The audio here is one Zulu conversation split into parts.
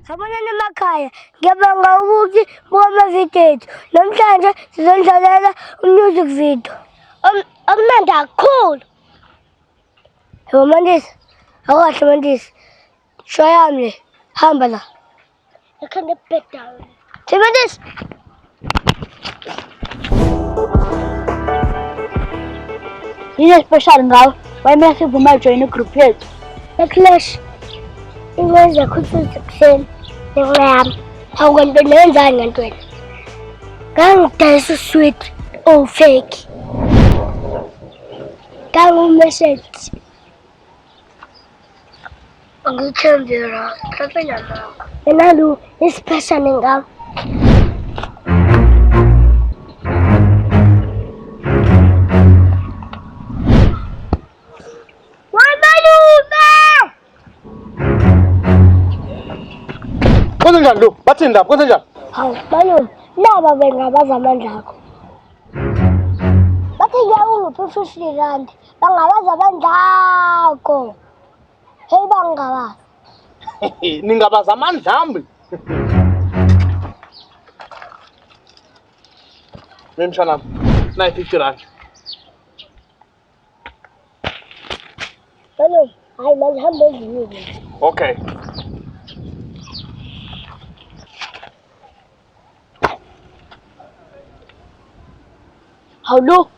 Sabonani emakhaya, ngiyabonga ukuthi buka video ethu. Namhlanje sizondlalela music video. Omnandi kakhulu. Yebo Mandisa, akahle Mandisa. Shayamle, hamba la. Ekhanda ebhedayo. Mandisa. Yini special ngawe? Wayemele sivuma join group yethu. Clash. Ingenza kuthi sekuseni. Ngiyami. Awukwenza nenzani ngantweni? Ngangidayisa sweet fake. Message. Angithembira. Hlalele lapha. Enalu isipeshal ngam. Kwenze njani lo? Bathini lapha? Kwenze njani? Hawu, Malume, laba bengabaza amandla akho. Bathi ngiyakungiphi 50 rand. Bangabaza amandla akho. Hey bangabaza. Ningabaza amandlambi. Memshana, nayi 50 rand. Malume, hayi manje hamba endlini. Okay. Hawlo,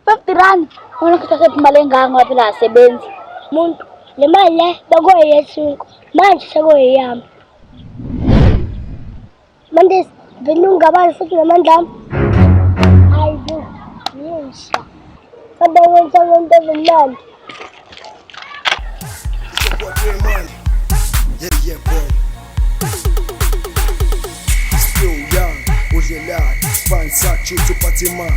50 rand. Wena kuthatha imali engaka ngoba phela asebenzi. Muntu, le mali le bekuyeyesiko. Manje sekuyeyami. Mandisa, vele ungabazi futhi namandla ami. Hayi bo, yisha. Kodwa wenza into ezimnandi. Yeah, boy. Still young, udlelani, fansa, chuchu patima.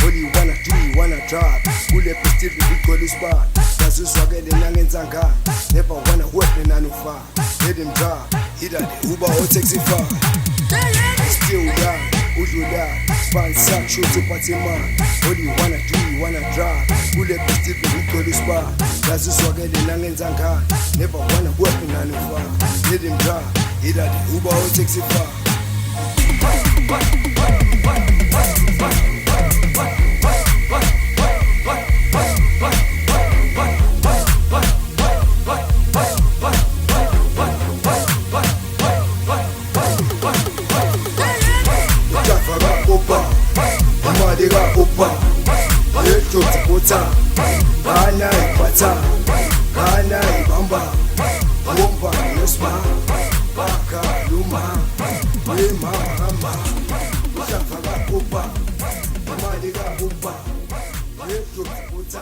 All you wanna do, you wanna drive. Kule pistil bigoli spot. Yazizwakele nangenzangana. Never wanna work nenanufa. Let him drive. Either the Uber or taxi far. Still young, udlelani, fansa, chuchu patima. All you wanna do, you wanna drive. Kule pistil bigoli spot. Yazizwakele nangenzangana. Never wanna work nenanufa. Let him drive. Either the Uber or taxi far. Bana ipata, bana ibamba, bomba yosma, baka luma, yema hamba, ushafaka kupa, amaliga kupa, yetu kuta.